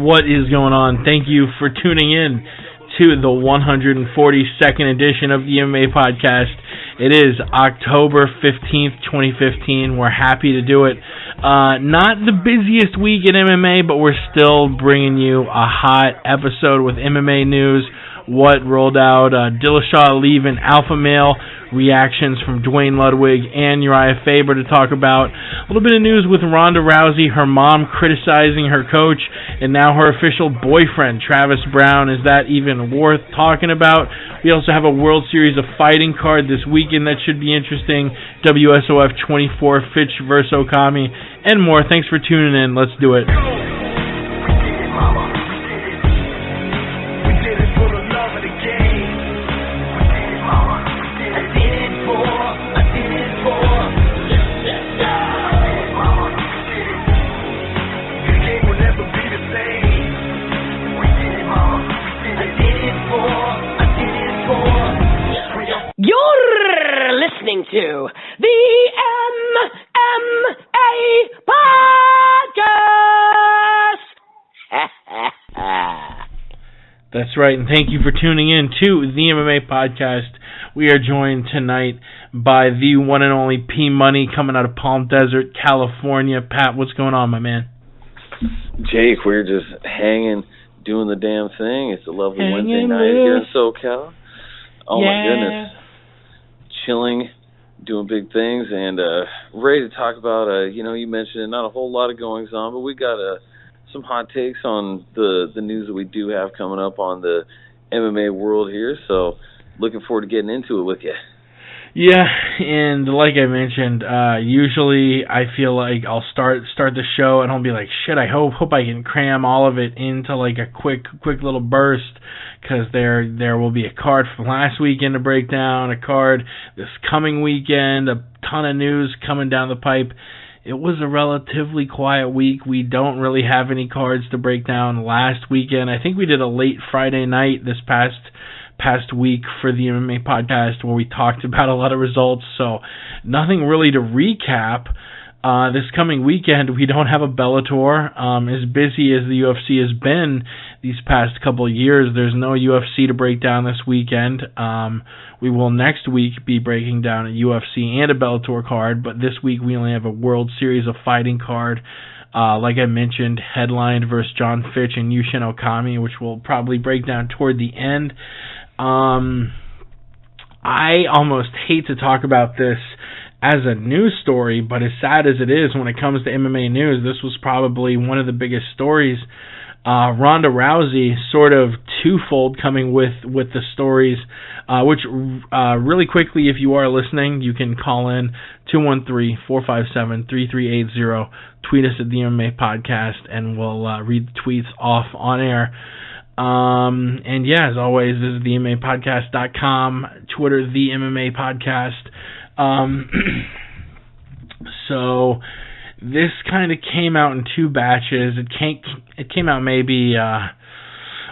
What is going on? Thank you for tuning in to the 142nd edition of the MMA Podcast. It is October 15th, 2015. We're happy to do it. Not the busiest week in MMA, but we're still bringing you a hot episode with MMA news. What rolled out, Dillashaw leaving Alpha Male, reactions from Dwayne Ludwig and Uriah Faber to talk about. A little bit of news with Ronda Rousey, her mom criticizing her coach, and now her official boyfriend, Travis Browne. Is that even worth talking about? We also have a World Series of Fighting card this weekend that should be interesting. WSOF 24, Fitch vs. Okami, and more. Thanks for tuning in. Let's do it. You're listening to the MMA Podcast. That's right, and thank you for tuning in to the MMA Podcast. We are joined tonight by the one and only P Money coming out of Palm Desert, California. Pat, what's going on, my man? Jake, we're just hanging, doing the damn thing. It's a lovely Wednesday night here in SoCal. Oh, yeah. My goodness. Chilling, doing big things, and ready to talk about, you mentioned it, not a whole lot of goings on, but we got some hot takes on the news that we do have coming up on the MMA world here, so looking forward to getting into it with you. Yeah, and like I mentioned, usually I feel like I'll start the show and I'll be like, shit, I hope I can cram all of it into like a quick little burst, because there will be a card from last weekend to break down, a card this coming weekend, a ton of news coming down the pipe. It was a relatively quiet week. We don't really have any cards to break down last weekend. I think we did a late Friday night this past week for the MMA Podcast where we talked about a lot of results, so nothing really to recap. This coming weekend, we don't have a Bellator. As busy as the UFC has been these past couple of years, there's no UFC to break down this weekend. We will next week be breaking down a UFC and a Bellator card, but this week we only have a World Series of Fighting card. Like I mentioned, headlined versus John Fitch and Yushin Okami, which we'll probably break down toward the end. I almost hate to talk about this as a news story, but as sad as it is when it comes to MMA news, this was probably one of the biggest stories. Ronda Rousey, sort of twofold coming with the stories, which really quickly, if you are listening, you can call in 213-457-3380, tweet us at the MMA Podcast, and we'll read the tweets off on air. And yeah, as always, this is the MMApodcast.com, Twitter, the MMA Podcast. So this kind of came out in two batches. It came out maybe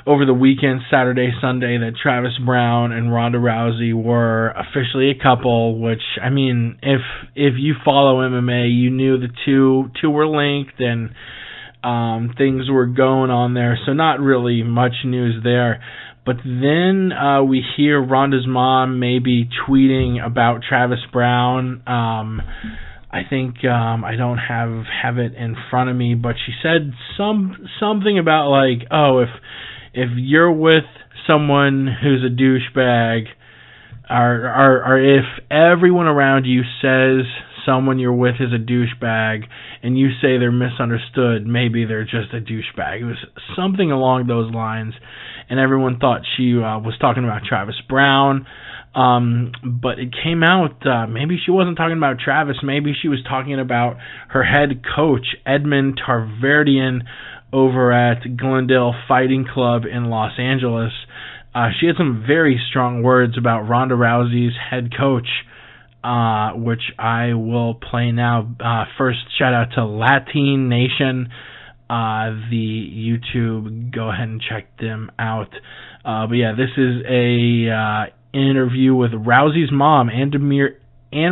over the weekend, Saturday, Sunday, that Travis Browne and Ronda Rousey were officially a couple, which, I mean, if you follow MMA, you knew the two were linked and things were going on there, so not really much news there. But then we hear Ronda's mom maybe tweeting about Travis Browne. I think I don't have it in front of me, but she said something about like, oh, if you're with someone who's a douchebag, or if everyone around you says someone you're with is a douchebag, and you say they're misunderstood, maybe they're just a douchebag. It was something along those lines, and everyone thought she was talking about Travis Browne, but it came out, maybe she wasn't talking about Travis, maybe she was talking about her head coach, Edmond Browne, over at Glendale Fighting Club in Los Angeles. She had some very strong words about Ronda Rousey's head coach, which I will play now. First, shout out to Latin Nation, the YouTube. Go ahead and check them out. But yeah, this is a interview with Rousey's mom, Anne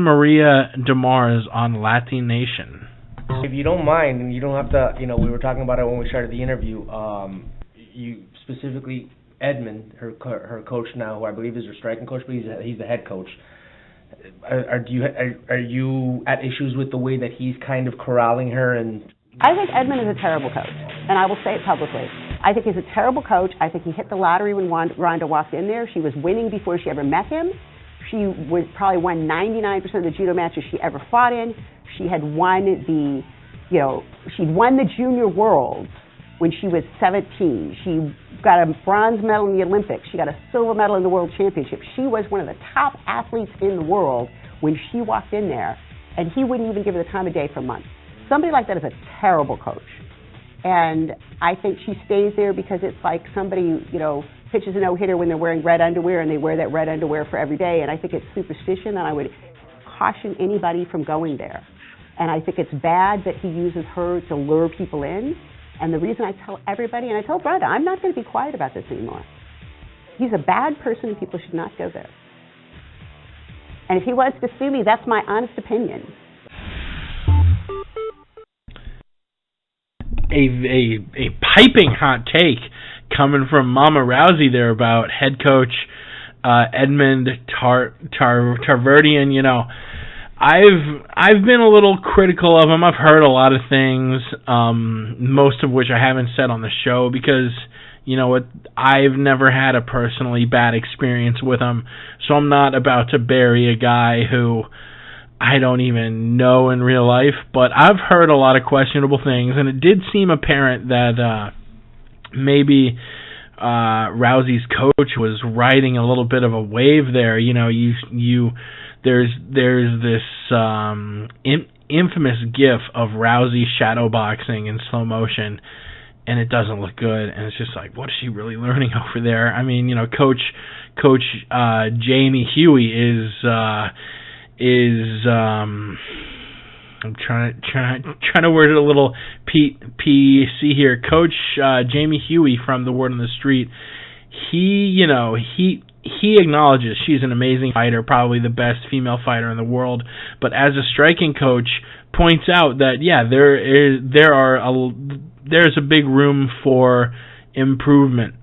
Maria Demars, on Latin Nation. If you don't mind, and you don't have to, we were talking about it when we started the interview. You specifically, Edmond, her coach now, who I believe is her striking coach, but he's the head coach. Are you at issues with the way that he's kind of corralling her? And I think Edmond is a terrible coach, and I will say it publicly. I think he's a terrible coach. I think he hit the lottery when Ronda walked in there. She was winning before she ever met him. She probably won 99% of the judo matches she ever fought in. She had won she'd won the junior worlds when she was 17. She got a bronze medal in the Olympics. She got a silver medal in the World Championship. She was one of the top athletes in the world when she walked in there, and he wouldn't even give her the time of day for months. Somebody like that is a terrible coach. And I think she stays there because it's like somebody, pitches a no-hitter when they're wearing red underwear, and they wear that red underwear for every day. And I think it's superstition, and I would caution anybody from going there. And I think it's bad that he uses her to lure people in. And the reason I tell everybody, and I tell Brenda, I'm not going to be quiet about this anymore. He's a bad person, and people should not go there. And if he wants to sue me, that's my honest opinion. A piping hot take coming from Mama Rousey there about head coach Edmond Tarverdian. I've been a little critical of him. I've heard a lot of things, most of which I haven't said on the show because, I've never had a personally bad experience with him, so I'm not about to bury a guy who I don't even know in real life, but I've heard a lot of questionable things, and it did seem apparent that maybe Rousey's coach was riding a little bit of a wave there. There's this infamous gif of Rousey shadowboxing in slow motion, and it doesn't look good, and it's just like, what is she really learning over there? I mean, Coach Jamie Huey is I'm trying to word it a little PC here. Coach Jamie Huey from The Word on the Street, he acknowledges she's an amazing fighter, probably the best female fighter in the world, but as a striking coach points out that there's a big room for improvement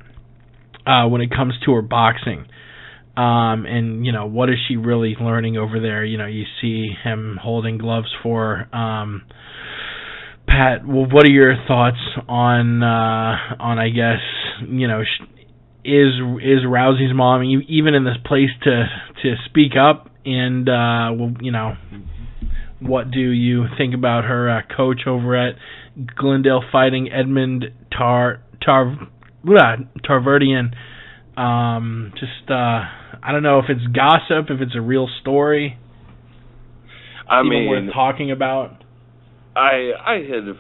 when it comes to her boxing. And what is she really learning over there? You see him holding gloves for Pat. Well, what are your thoughts on I guess is Rousey's mom even in this place to speak up? And what do you think about her coach over at Glendale fighting Edmond Tarverdian? I don't know if it's gossip, if it's a real story. Even worth talking about. I had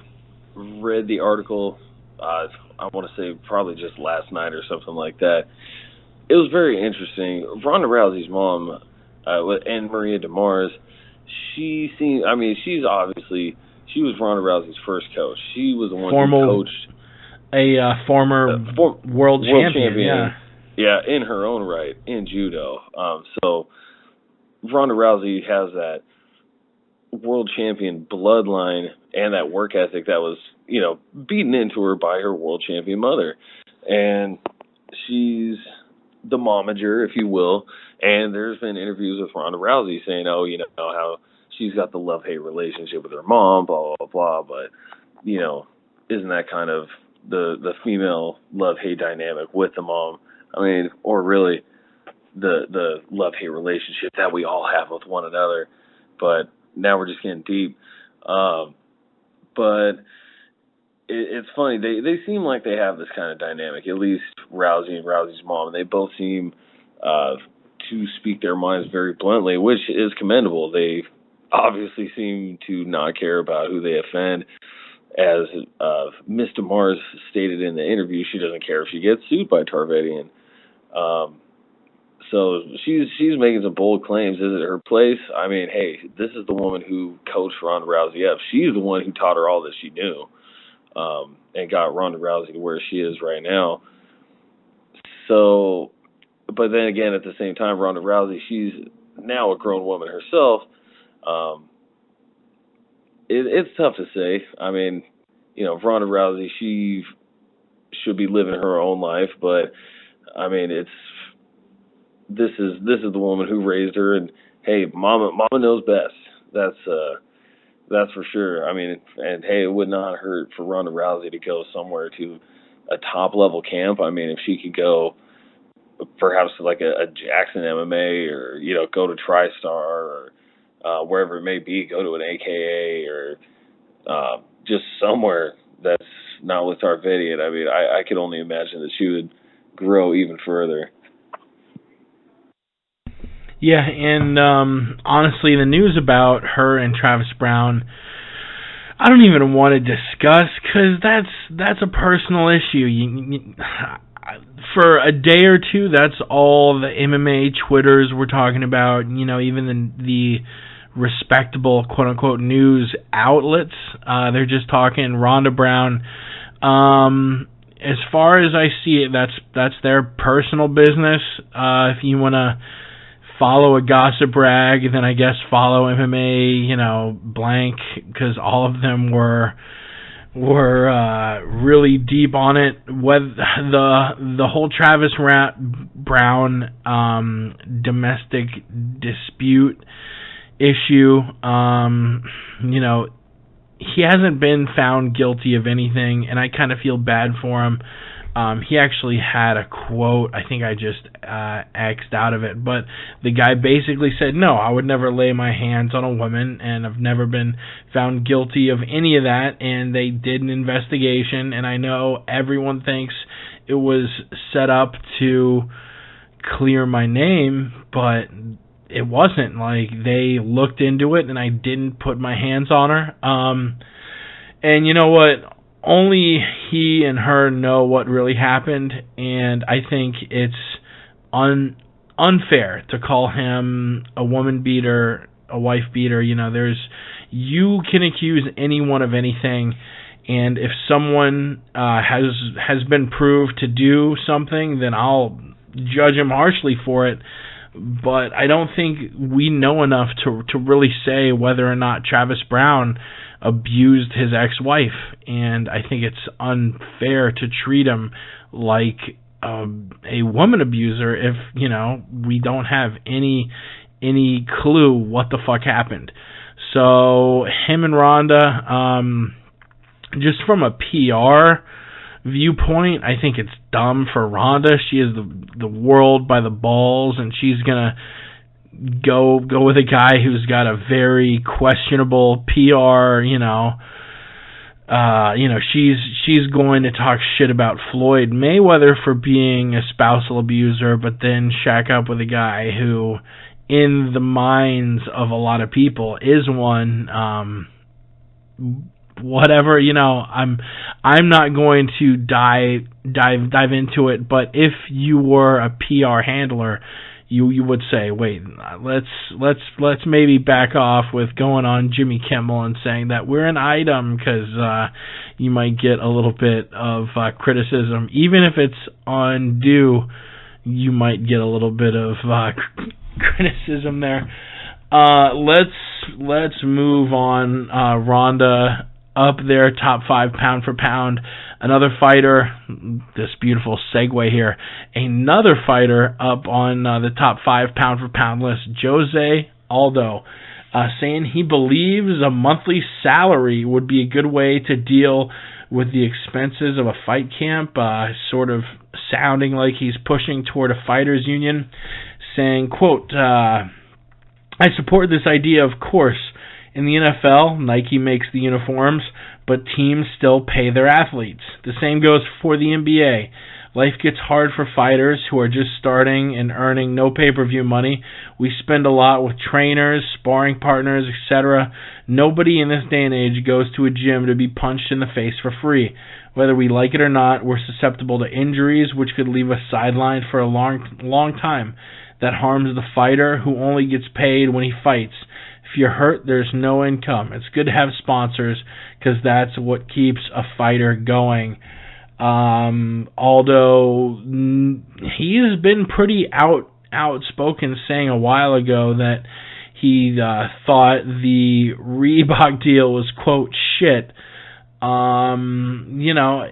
read the article, I want to say probably just last night or something like that. It was very interesting. Ronda Rousey's mom, and Maria DeMars, she was Ronda Rousey's first coach. She was the one who coached a former world champion. Yeah, in her own right, in judo. So Ronda Rousey has that world champion bloodline and that work ethic that was, beaten into her by her world champion mother. And she's the momager, if you will. And there's been interviews with Ronda Rousey saying, how she's got the love-hate relationship with her mom, blah, blah, blah. But, isn't that kind of the female love-hate dynamic with the mom? Or really the love-hate relationship that we all have with one another. But now we're just getting deep. But it's funny. They seem like they have this kind of dynamic, at least Rousey and Rousey's mom. They both seem to speak their minds very bluntly, which is commendable. They obviously seem to not care about who they offend. As Miss DeMars stated in the interview, she doesn't care if she gets sued by Tarverdian. So she's making some bold claims. Is it her place? Hey, this is the woman who coached Ronda Rousey up. She's the one who taught her all that she knew, and got Ronda Rousey to where she is right now. So, but then again, at the same time, Ronda Rousey, she's now a grown woman herself. it's tough to say. I mean, Ronda Rousey, she should be living her own life, but I mean, this is the woman who raised her, and hey, mama knows best. That's for sure. I mean, and hey, it would not hurt for Ronda Rousey to go somewhere to a top level camp. I mean, if she could go perhaps to like a Jackson MMA, or go to TriStar, or wherever it may be, go to an AKA, or just somewhere that's not with Tarvedian. I mean, I could only imagine that she would grow even further. Yeah, and honestly, the news about her and Travis Browne, I don't even want to discuss, because that's a personal issue. For a day or two, that's all the MMA Twitters were talking about. Even the respectable quote-unquote news outlets, they're just talking Ronda Browne. As far as I see it, that's their personal business. If you want to follow a gossip rag, then I guess follow MMA, blank, because all of them were really deep on it. Whether the whole Travis Browne domestic dispute issue, he hasn't been found guilty of anything, and I kind of feel bad for him. He actually had a quote, I think I just X'd out of it, but the guy basically said, no, I would never lay my hands on a woman, and I've never been found guilty of any of that, and they did an investigation, and I know everyone thinks it was set up to clear my name, but it wasn't. Like, they looked into it, and I didn't put my hands on her. And you know what? Only he and her know what really happened, and I think it's unfair to call him a woman beater, a wife beater. You can accuse anyone of anything, and if someone has been proved to do something, then I'll judge him harshly for it. But I don't think we know enough to really say whether or not Travis Browne abused his ex-wife, and I think it's unfair to treat him like a woman abuser if we don't have any clue what the fuck happened. So him and Ronda, just from a PR viewpoint, I think it's dumb for Ronda. She is the world by the balls, and she's gonna go with a guy who's got a very questionable PR. She's going to talk shit about Floyd Mayweather for being a spousal abuser, but then shack up with a guy who, in the minds of a lot of people, is one. Whatever, I'm not going to dive into it, but if you were a PR handler, you would say, wait, let's maybe back off with going on Jimmy Kimmel and saying that we're an item, because you might get a little bit of criticism. Even if it's undue, you might get a little bit of criticism there. Let's move on. Ronda up there, top 5 pound for pound. Another fighter, this beautiful segue here, another fighter up on the top 5 pound for pound list, Jose Aldo, saying he believes a monthly salary would be a good way to deal with the expenses of a fight camp, sort of sounding like he's pushing toward a fighters union, saying, quote, I support this idea, of course. In the NFL, Nike makes the uniforms, but teams still pay their athletes. The same goes for the NBA. Life gets hard for fighters who are just starting and earning no pay-per-view money. We spend a lot with trainers, sparring partners, etc. Nobody in this day and age goes to a gym to be punched in the face for free. Whether we like it or not, we're susceptible to injuries, which could leave us sidelined for a long time. That harms the fighter, who only gets paid when he fights. If you're hurt, there's no income. It's good to have sponsors, because that's what keeps a fighter going. Although he has been pretty outspoken, saying a while ago that he thought the Reebok deal was, quote, shit. You know,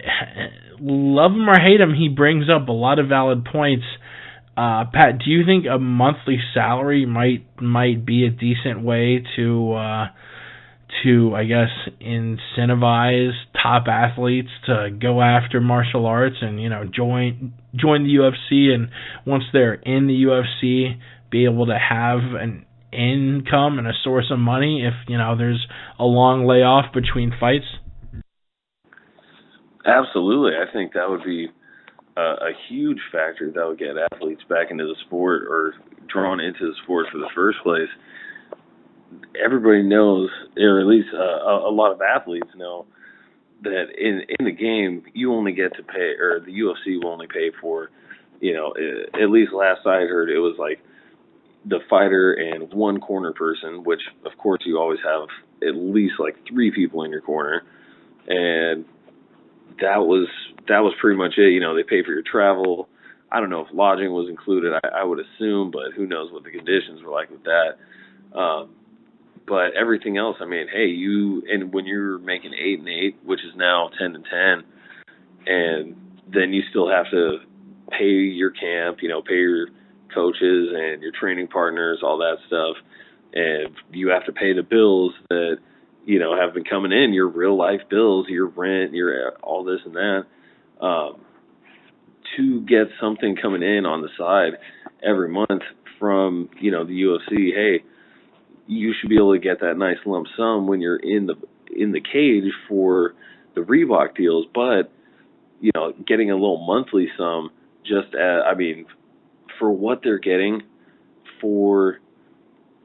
love him or hate him, he brings up a lot of valid points. Pat, do you think a monthly salary might be a decent way to I guess incentivize top athletes to go after martial arts and, you know, join the UFC, and once they're in the UFC, be able to have an income and a source of money if, you know, there's a long layoff between fights? Absolutely. I think that would be a huge factor that would get athletes back into the sport or drawn into the sport for the first place. Everybody knows, or at least a lot of athletes know, that in the game you only get to pay, or the UFC will only pay for, you know, at least last I heard it was like the fighter and one corner person, which of course you always have at least like 3 people in your corner, and that was pretty much it. You know, they pay for your travel. I don't know if lodging was included. I would assume, but who knows what the conditions were like with that. But everything else, I mean, hey, and when you're making 8-8, which is now 10-10, and then you still have to pay your camp, you know, pay your coaches and your training partners, all that stuff, and you have to pay the bills that, you know, have been coming in, your real life bills, your rent, your all this and that, to get something coming in on the side every month from, you know, the UFC. Hey, you should be able to get that nice lump sum when you're in the cage for the Reebok deals, but, you know, getting a little monthly sum just I mean, for what they're getting for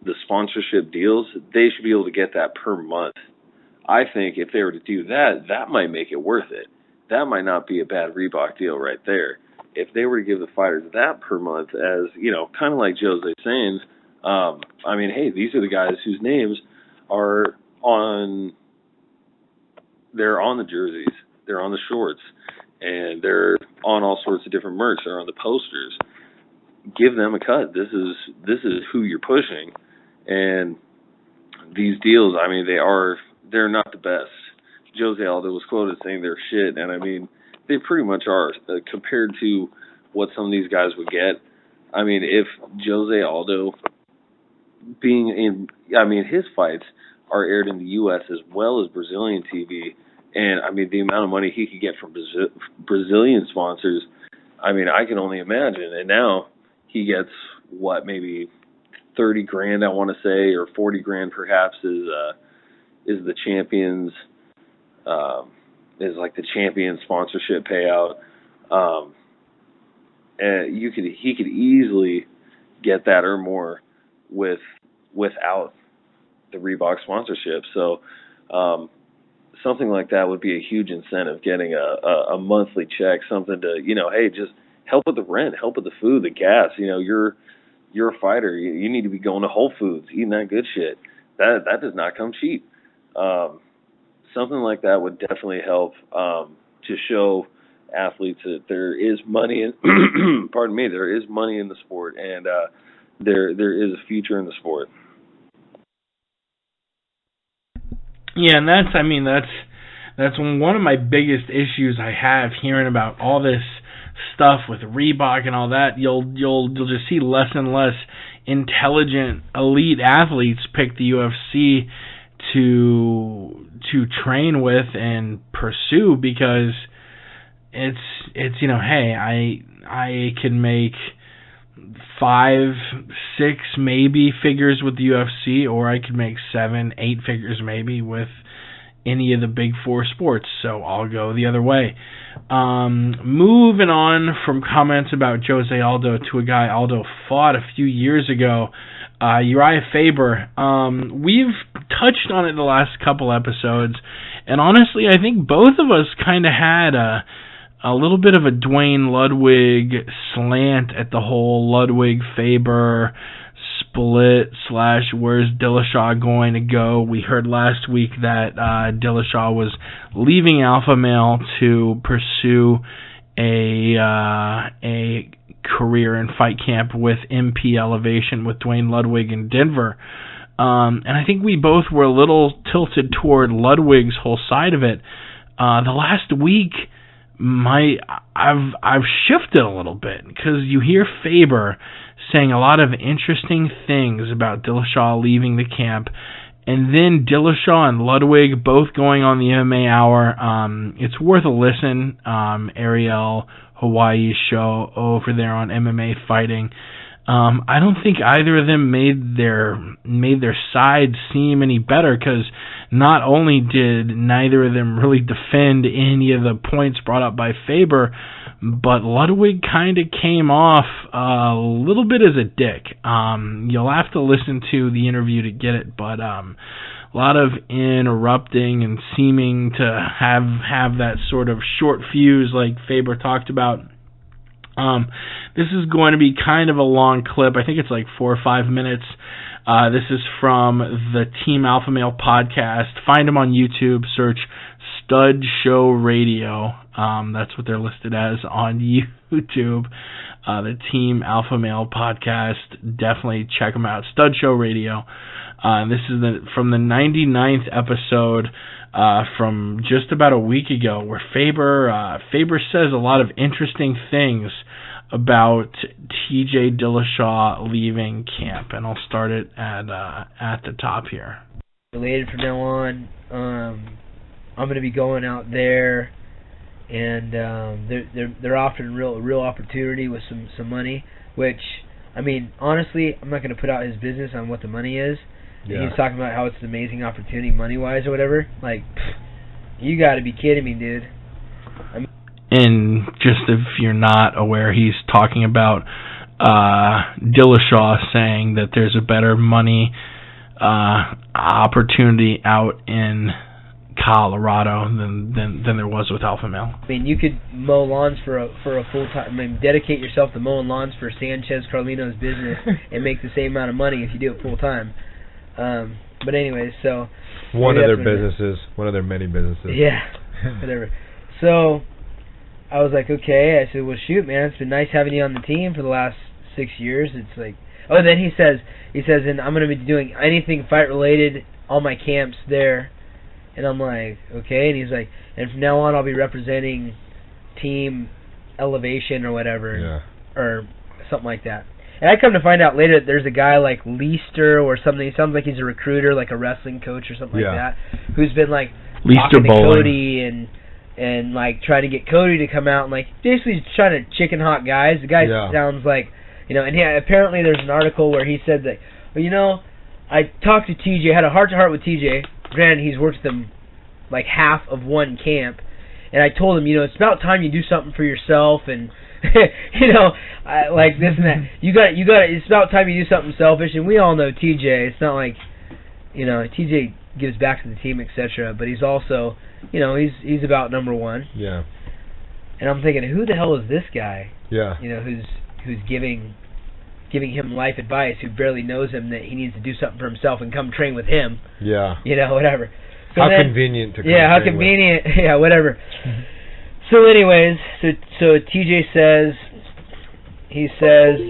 the sponsorship deals, they should be able to get that per month. I think if they were to do that, that might make it worth it. That might not be a bad Reebok deal right there. If they were to give the fighters that per month, as, you know, kind of like Jose saying, I mean, hey, these are the guys whose names are they're on the jerseys, they're on the shorts, and they're on all sorts of different merch. They're on the posters. Give them a cut. This is who you're pushing, and these deals, I mean, they're not the best. Jose Aldo was quoted saying they're shit, and I mean, they pretty much are compared to what some of these guys would get. I mean, if Jose Aldo his fights are aired in the U.S. as well as Brazilian TV, and I mean, the amount of money he could get from Brazilian sponsors, I mean, I can only imagine. And now he gets what, maybe $30,000, I want to say, or $40,000 perhaps, is the champions, is like the champion sponsorship payout. And he could easily get that or more without the Reebok sponsorship. So something like that would be a huge incentive, getting a monthly check, something to, you know, hey, just help with the rent, help with the food, the gas. You know, you're a fighter. You need to be going to Whole Foods, eating that good shit. That does not come cheap. Something like that would definitely help to show athletes that there is money in there is money in the sport, and there is a future in the sport. Yeah, and that's one of my biggest issues I have hearing about all this stuff with Reebok and all that. You'll just see less and less intelligent elite athletes pick the UFC to train with and pursue, because it's you know, hey, I can make 5, 6 maybe figures with the UFC, or I could make 7, 8 figures maybe with any of the big 4 sports, so I'll go the other way. Moving on from comments about Jose Aldo to a guy Aldo fought a few years ago, Uriah Faber. We've touched on it the last couple episodes, and honestly, I think both of us kind of had a little bit of a Dwayne Ludwig slant at the whole Ludwig-Faber split / where's Dillashaw going to go. We heard last week that Dillashaw was leaving Alpha Male to pursue a career in fight camp with MP Elevation with Dwayne Ludwig in Denver. And I think we both were a little tilted toward Ludwig's whole side of it. The last week, I've shifted a little bit, because you hear Faber saying a lot of interesting things about Dillashaw leaving the camp, and then Dillashaw and Ludwig both going on the MMA Hour. It's worth a listen. Ariel Hawaii's show over there on MMA Fighting. I don't think either of them made their side seem any better, because not only did neither of them really defend any of the points brought up by Faber, but Ludwig kind of came off a little bit as a dick. You'll have to listen to the interview to get it, but a lot of interrupting and seeming to have that sort of short fuse like Faber talked about. This is going to be kind of a long clip. I think it's like 4 or 5 minutes. This is from the Team Alpha Male podcast. Find them on YouTube. Search Stud Show Radio. That's what they're listed as on YouTube. The Team Alpha Male podcast. Definitely check them out. Stud Show Radio. This is from the 99th episode from just about a week ago, where Faber says a lot of interesting things about TJ Dillashaw leaving camp, and I'll start it at the top here. Related from now on, I'm going to be going out there, and they're offering real opportunity with some money, which, I mean, honestly, I'm not going to put out his business on what the money is. Yeah. He's talking about how it's an amazing opportunity money-wise or whatever. Like, you got to be kidding me, dude. I mean, and just if you're not aware, he's talking about Dillashaw saying that there's a better money opportunity out in Colorado than there was with Alpha Male. I mean, you could mow lawns for a full time. I mean, dedicate yourself to mowing lawns for Sanchez Carlino's business and make the same amount of money if you do it full time. But anyways, so one of their businesses, one of their many businesses. Yeah, whatever. So I was like, okay. I said, well, shoot, man, it's been nice having you on the team for the last 6 years. It's like, oh, then he says, and I'm going to be doing anything fight related, all my camps there. And I'm like, okay. And he's like, and from now on, I'll be representing Team Elevation or whatever, or something like that. And I come to find out later that there's a guy like Leister or something. He sounds like he's a recruiter, like a wrestling coach or something like that, who's been like talking to Cody and like trying to get Cody to come out and like basically trying to chicken hawk guys. The guy sounds like, you know, and apparently there's an article where he said that, well, you know, I talked to TJ, had a heart-to-heart with TJ. Granted, he's worked with them like half of one camp, and I told him, you know, it's about time you do something for yourself and. You know, like this and that. You got. It's about time you do something selfish, and we all know TJ. It's not like, you know, TJ gives back to the team, etc. But he's also, you know, he's about number one. Yeah. And I'm thinking, who the hell is this guy? Yeah. You know, who's giving him life advice, who barely knows him, that he needs to do something for himself and come train with him. Yeah. You know, whatever. So how convenient to come train how convenient. With. Yeah, whatever. So anyways, so TJ says,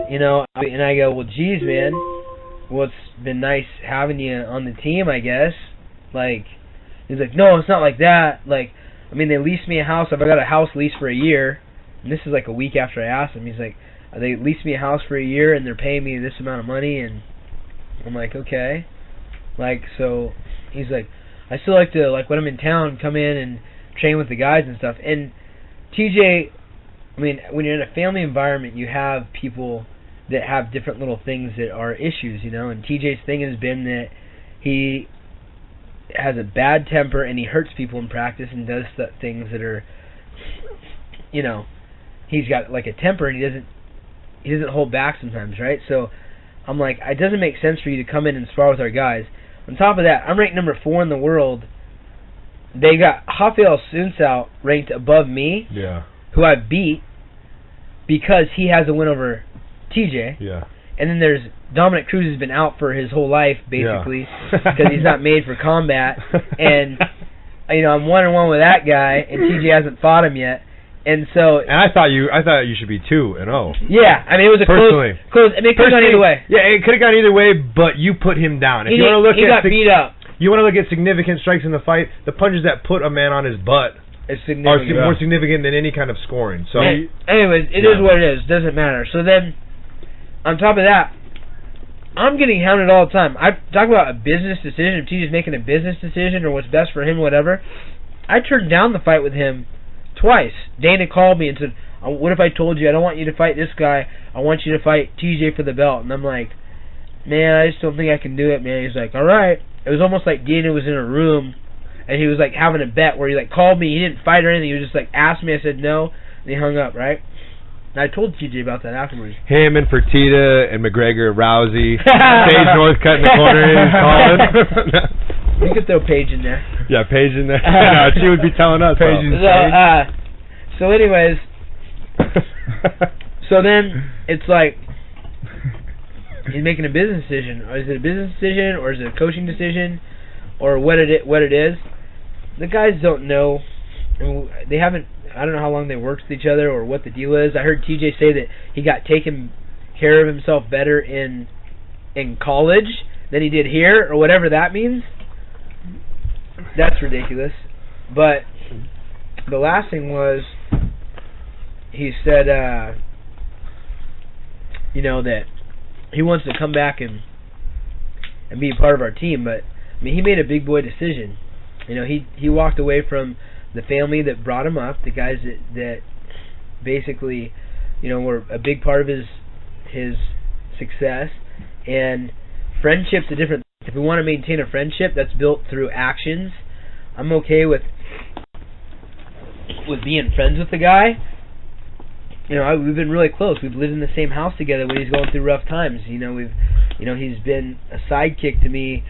you know, and I go, well, geez, man, well, it's been nice having you on the team, I guess. Like, he's like, no, it's not like that. Like, I mean, they leased me a house. I've got a house leased for a year, and this is like a week after I asked him. He's like, they leased me a house for a year, and they're paying me this amount of money, and I'm like, okay. Like, so he's like, I still like to, like, when I'm in town, come in and train with the guys and stuff. And TJ, I mean, when you're in a family environment, you have people that have different little things that are issues, you know, and TJ's thing has been that he has a bad temper and he hurts people in practice and does things that are, you know, he's got like a temper and he doesn't hold back sometimes, right? So I'm like, it doesn't make sense for you to come in and spar with our guys. On top of that, I'm ranked number 4 in the world. They got Rafael Sunsao ranked above me, who I beat because he has a win over TJ. Yeah. And then there's Dominic Cruz, who's been out for his whole life, basically, because he's not made for combat. And, you know, I'm 1-1 with that guy, and TJ hasn't fought him yet. And so, and I thought you should be 2-0. Yeah, I mean it was a close. I mean, it could have gone either way. Yeah, it could have gone either way, but you put him down. If he got beat up. You want to look at significant strikes in the fight. The punches that put a man on his butt are more significant than any kind of scoring. So, anyways, it is what it is. Doesn't matter. So then, on top of that, I'm getting hounded all the time. I talk about a business decision. If TJ's making a business decision or what's best for him, whatever. I turned down the fight with him twice. Dana called me and said, "What if I told you I don't want you to fight this guy? I want you to fight TJ for the belt." And I'm like, "Man, I just don't think I can do it, man." He's like, "All right." It was almost like Dana was in a room and he was like having a bet where he like called me. He didn't fight or anything. He was just like asked me. I said no, and he hung up. Right. And I told TJ about that afterwards. Him and Fertitta and McGregor, Rousey, Paige Northcutt in the corner. You could throw Paige in there. Yeah, Paige in there. No, she would be telling us. So anyways, so then it's like he's making a business decision. Or is it a business decision, or is it a coaching decision, or what it is? The guys don't know. They haven't. I don't know how long they worked with each other or what the deal is. I heard TJ say that he got taken care of himself better in college than he did here, or whatever that means. That's ridiculous. But the last thing was, he said, that he wants to come back and be a part of our team. But I mean, he made a big boy decision. He walked away from the family that brought him up, the guys that basically, were a big part of his success. And friendship's a different thing. If we want to maintain a friendship that's built through actions, I'm okay with being friends with the guy. We've been really close. We've lived in the same house together when he's going through rough times. He's been a sidekick to me,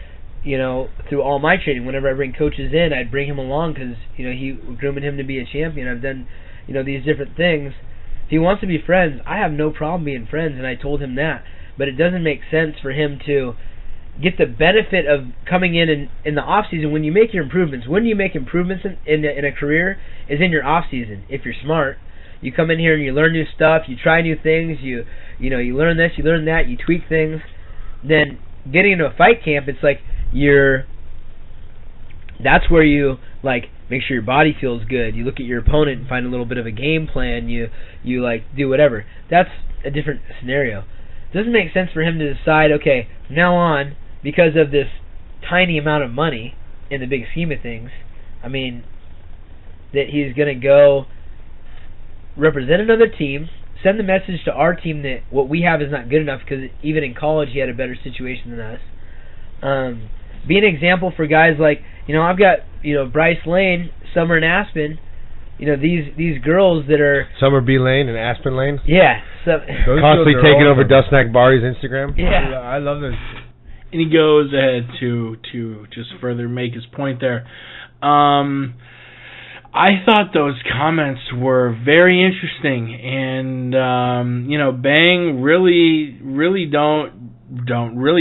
through all my training. Whenever I bring coaches in, I'd bring him along because, we're grooming him to be a champion. I've done, these different things. If he wants to be friends, I have no problem being friends, and I told him that. But it doesn't make sense for him to get the benefit of coming in the off season when you make your improvements. When you make improvements in a career is in your off season. If you're smart, you come in here and you learn new stuff, you try new things, you learn this, you learn that, you tweak things. Then getting into a fight camp, it's like that's where you like make sure your body feels good. You look at your opponent and find a little bit of a game plan. You like do whatever. That's a different scenario. It doesn't make sense for him to decide, okay, from now on, because of this tiny amount of money in the big scheme of things, I mean, that he's going to go represent another team, send the message to our team that what we have is not good enough, because even in college he had a better situation than us. Be an example for guys like, I've got, Bryce Lane, Summer and Aspen, these girls that are... Summer B. Lane and Aspen Lane? Yeah. Constantly taking over Dusnak Bari's Instagram? Yeah. I love this. And he goes ahead to just further make his point there. I thought those comments were very interesting, and Bang really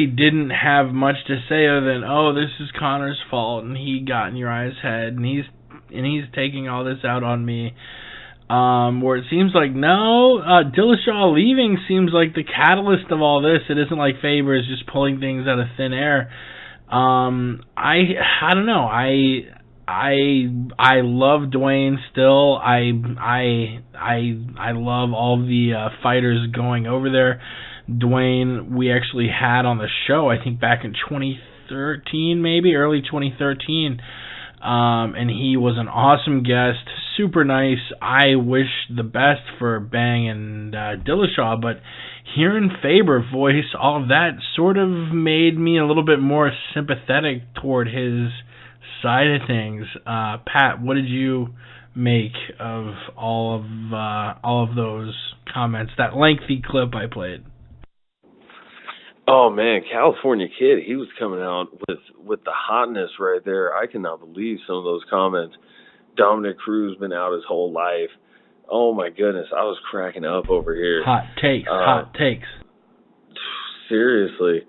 didn't have much to say other than, oh, this is Conor's fault and he got in Uriah's head and he's taking all this out on me. Where it seems like Dillashaw leaving seems like the catalyst of all this. It isn't like Faber is just pulling things out of thin air. I don't know. I love Dwayne still. I love all the fighters going over there. Dwayne, we actually had on the show, I think back in 2013, maybe early 2013. And he was an awesome guest, super nice. I wish the best for Bang and Dillashaw, but hearing Faber voice all of that sort of made me a little bit more sympathetic toward his side of things. Pat, what did you make of all of those comments? That lengthy clip I played. Oh man, California Kid, he was coming out with the hotness right there. I cannot believe some of those comments. Dominic Cruz been out his whole life. Oh my goodness, I was cracking up over here. Hot takes. Seriously.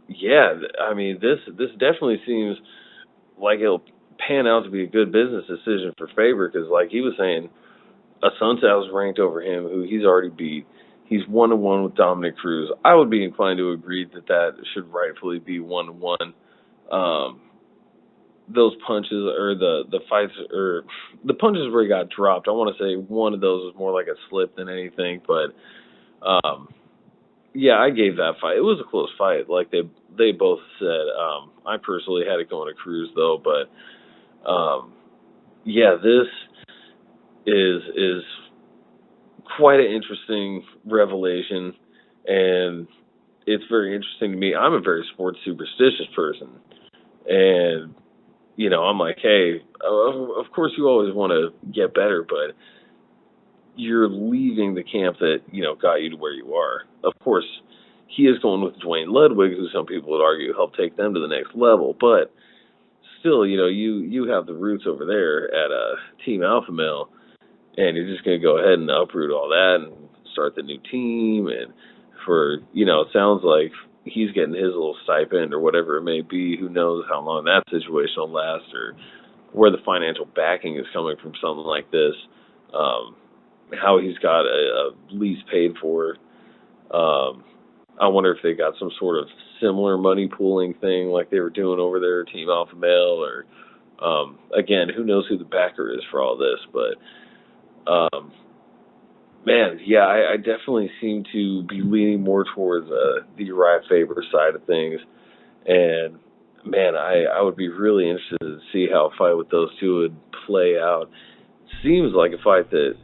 Yeah, I mean this definitely seems like it'll pan out to be a good business decision for Faber because, like he was saying, Assunção's ranked over him, who he's already beat. He's 1-1 with Dominic Cruz. I would be inclined to agree that should rightfully be 1-1. Those punches or the fights or the punches where he got dropped, I want to say one of those was more like a slip than anything. But yeah, I gave that fight. It was a close fight, like they both said. I personally had it going to Cruz though, but yeah, this is quite an interesting revelation, and it's very interesting to me. I'm a very sports superstitious person, and you know, I'm like, hey, of course you always want to get better, but you're leaving the camp that, you know, got you to where you are. Of course, he is going with Dwayne Ludwig, who some people would argue helped take them to the next level, but still, you know, you have the roots over there at Team Alpha Male, and you're just going to go ahead and uproot all that and start the new team. And for, you know, it sounds like he's getting his little stipend or whatever it may be. Who knows how long that situation will last or where the financial backing is coming from something like this. How he's got a lease paid for. I wonder if they got some sort of similar money pooling thing like they were doing over there at Team Alpha Male, or again, who knows who the backer is for all this. But man, yeah, I definitely seem to be leaning more towards the Uriah Faber side of things. And man, I would be really interested to see how a fight with those two would play out. Seems like a fight that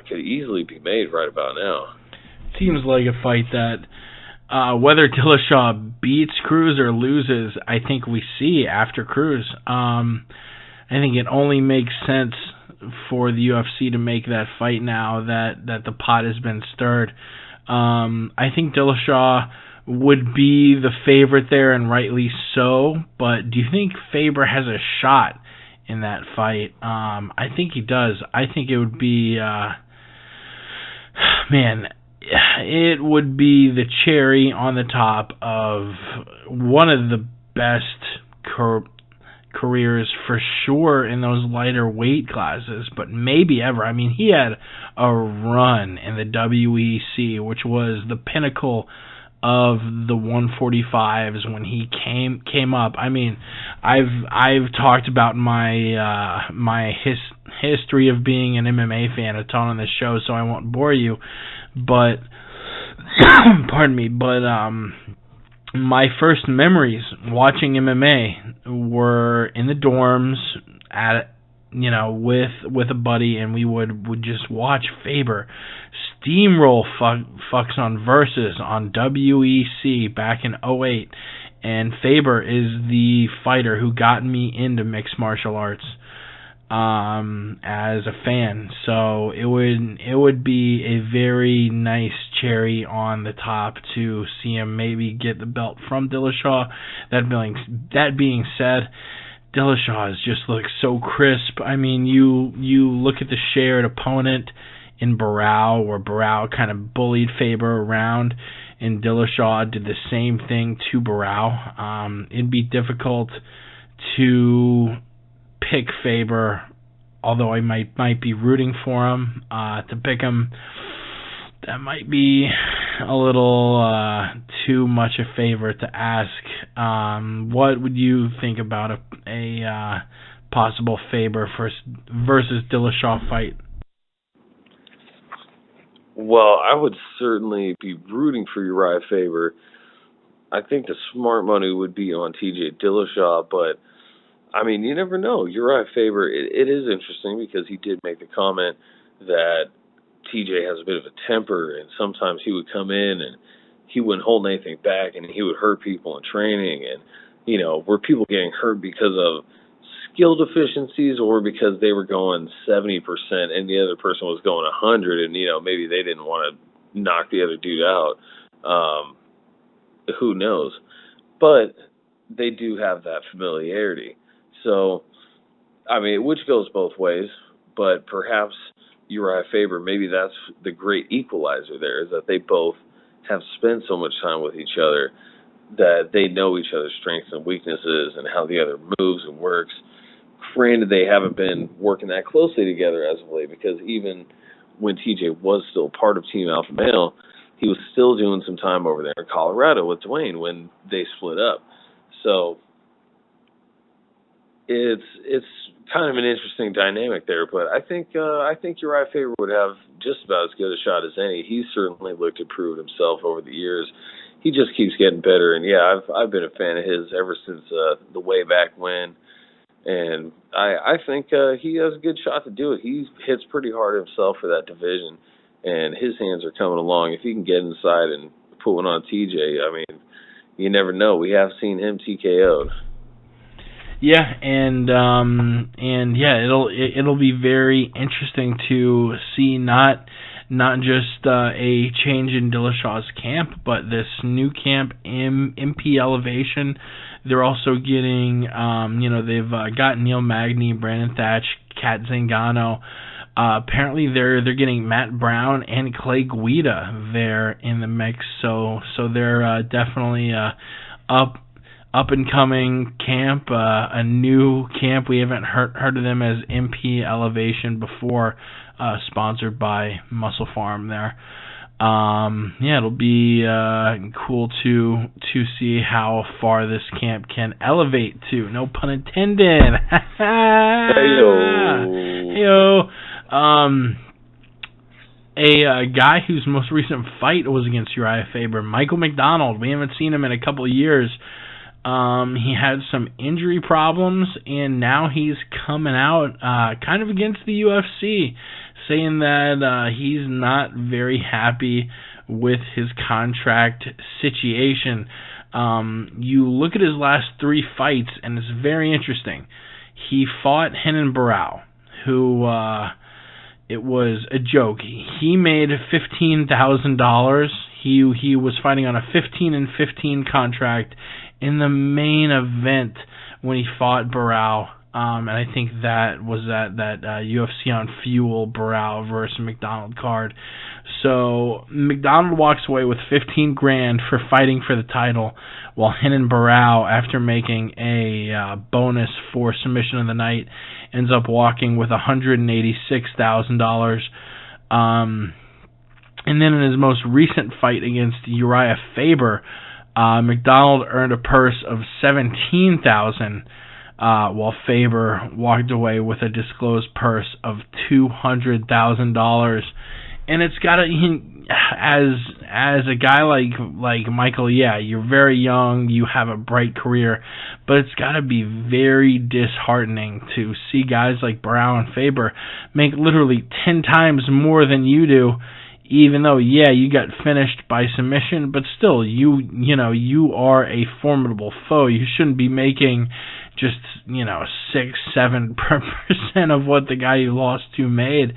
could easily be made right about now. Seems like a fight that whether Dillashaw beats Cruz or loses, I think we see after Cruz. I think it only makes sense for the UFC to make that fight now that the pot has been stirred. I think Dillashaw would be the favorite there, and rightly so, but do you think Faber has a shot in that fight? I think he does. I think it would be man, it would be the cherry on the top of one of the best careers for sure in those lighter weight classes, but maybe ever. I mean, he had a run in the WEC, which was the pinnacle of the 145s when he came up. I mean, I've talked about my history of being an MMA fan a ton on this show, so I won't bore you. But pardon me, but my first memories watching MMA were in the dorms at, you know, with a buddy, and we would just watch Faber steamroll fucks on Versus on WEC back in 2008, and Faber is the fighter who got me into mixed martial arts as a fan. So it would be a very nice cherry on the top to see him maybe get the belt from Dillashaw. That being said, Dillashaw has just looked so crisp. I mean, you look at the shared opponent in Barao, where Barao kind of bullied Faber around, and Dillashaw did the same thing to Barao. It'd be difficult to pick Faber, although I might be rooting for him. To pick him, that might be a little too much a favor to ask. What would you think about a possible Faber versus Dillashaw fight? Well, I would certainly be rooting for Uriah Faber. I think the smart money would be on TJ Dillashaw, but I mean, you never know. Uriah Faber, it is interesting because he did make the comment that TJ has a bit of a temper, and sometimes he would come in and he wouldn't hold anything back, and he would hurt people in training. And, you know, were people getting hurt because of skill deficiencies or because they were going 70% and the other person was going 100, and, you know, maybe they didn't want to knock the other dude out? Who knows? But they do have that familiarity. So, I mean, which goes both ways, but perhaps Uriah Faber, maybe that's the great equalizer there, is that they both have spent so much time with each other that they know each other's strengths and weaknesses and how the other moves and works. granted, they haven't been working that closely together as of late, because even when TJ was still part of Team Alpha Male, he was still doing some time over there in Colorado with Dwayne when they split up. So it's kind of an interesting dynamic there, but I think Uriah Faber would have just about as good a shot as any. He's certainly looked to prove himself over the years. He just keeps getting better, and yeah, I've been a fan of his ever since the way back when, and I think he has a good shot to do it. He hits pretty hard himself for that division, and his hands are coming along. If he can get inside and put one on TJ, I mean, you never know. We have seen him TKO'd. Yeah, and yeah, it'll be very interesting to see not just a change in Dillashaw's camp, but this new camp, MP Elevation. They're also getting, they've got Neil Magny, Brandon Thatch, Kat Zingano. Apparently they're getting Matt Brown and Clay Guida there in the mix. So they're definitely up and coming camp, a new camp. We haven't heard of them as MP Elevation before, sponsored by Muscle Farm there. Yeah, it'll be cool to see how far this camp can elevate to. No pun intended. Heyo. A guy whose most recent fight was against Uriah Faber, Michael McDonald. We haven't seen him in a couple of years. He had some injury problems, and now he's coming out kind of against the UFC, saying that he's not very happy with his contract situation. You look at his last 3 fights, and it's very interesting. He fought Renan Barão, who it was a joke. He made $15,000. He was fighting on a 15-15 contract in the main event when he fought Barão. And I think that was that UFC on Fuel Barão versus McDonald card. So McDonald walks away with $15,000 for fighting for the title, while Renan Barão, after making a bonus for submission of the night, ends up walking with $186,000. And then in his most recent fight against Uriah Faber, McDonald earned a purse of $17,000. While Faber walked away with a disclosed purse of $200,000, and it's got to, as a guy like Michael, yeah, you're very young, you have a bright career, but it's got to be very disheartening to see guys like Barão and Faber make literally 10 times more than you do. Even though, yeah, you got finished by submission, but still, you are a formidable foe. You shouldn't be making just 6-7% of what the guy you lost to made.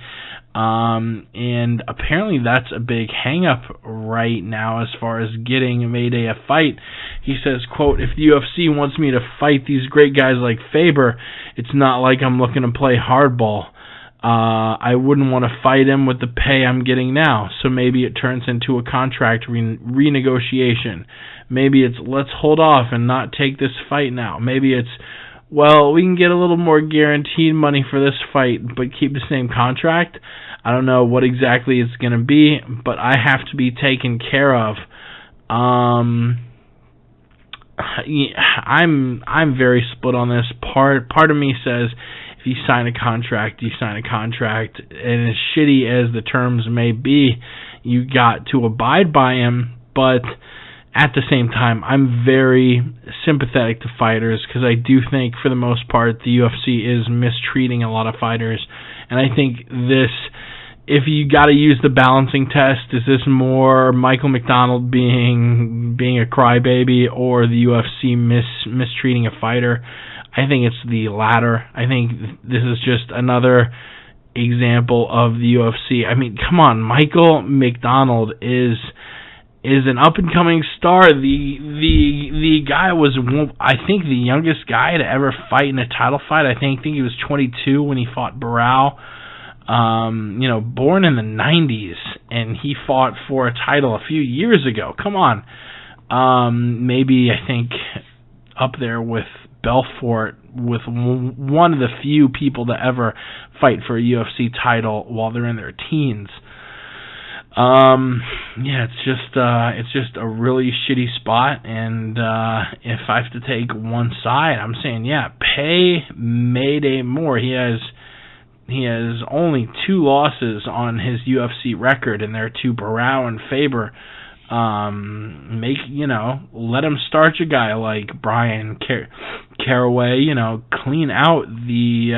And apparently that's a big hang-up right now as far as getting Mayday a fight. He says, quote, "If the UFC wants me to fight these great guys like Faber, it's not like I'm looking to play hardball. I wouldn't want to fight him with the pay I'm getting now, so maybe it turns into a contract renegotiation. Maybe it's, let's hold off and not take this fight now. Maybe it's, well, we can get a little more guaranteed money for this fight, but keep the same contract. I don't know what exactly it's going to be, but I have to be taken care of." I'm very split on this. Part of me says, if you sign a contract, you sign a contract, and as shitty as the terms may be, you got to abide by them. But at the same time, I'm very sympathetic to fighters, because I do think, for the most part, the UFC is mistreating a lot of fighters. And I think this, if you got to use the balancing test, is this more Michael McDonald being a crybaby, or the UFC mistreating a fighter? I think it's the latter. I think this is just another example of the UFC. I mean, come on, Michael McDonald is an up and coming star. The guy was, I think, the youngest guy to ever fight in a title fight. I think he was 22 when he fought Barão. Born in the 90s, and he fought for a title a few years ago. Come on. Maybe, I think, up there with Belfort with one of the few people to ever fight for a UFC title while they're in their teens. It's just a really shitty spot, and if I have to take one side, I'm saying, pay Mayday more. He has only 2 losses on his UFC record, and they're to Barao and Faber. Let him starch a guy like Brian Caraway, clean out the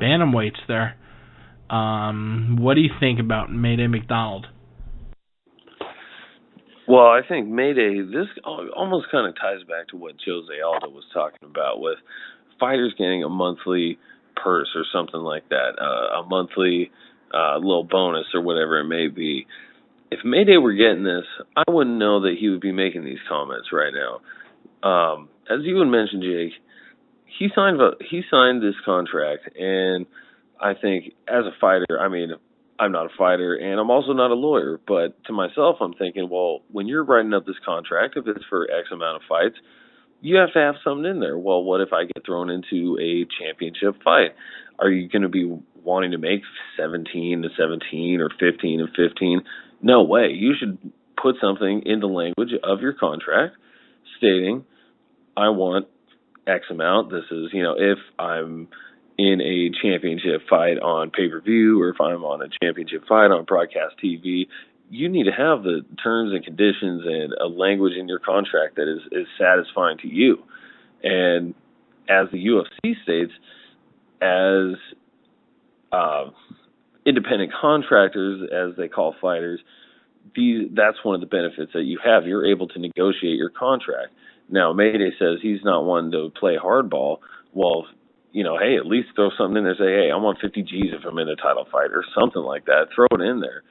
bantamweights there. What do you think about Mayday McDonald? Well, I think Mayday, this almost kind of ties back to what Jose Aldo was talking about with fighters getting a monthly purse or something like that, a monthly little bonus or whatever it may be. If Mayday were getting this, I wouldn't know that he would be making these comments right now. As you had mentioned, Jake, he signed this contract, and I think as a fighter, I'm not a fighter, and I'm also not a lawyer, but to myself, I'm thinking, well, when you're writing up this contract, if it's for X amount of fights, you have to have something in there. Well, what if I get thrown into a championship fight? Are you going to be wanting to make 17-17 or 15-15? No way. You should put something in the language of your contract stating, I want X amount. This is, if I'm in a championship fight on pay-per-view or if I'm on a championship fight on broadcast TV, you need to have the terms and conditions and a language in your contract that is satisfying to you. And as the UFC states, as independent contractors, as they call fighters, that's one of the benefits that you have. You're able to negotiate your contract. Now, Mayday says he's not one to play hardball. Well, hey, at least throw something in there. Say, hey, I want 50 G's if I'm in a title fight or something like that. Throw it in there.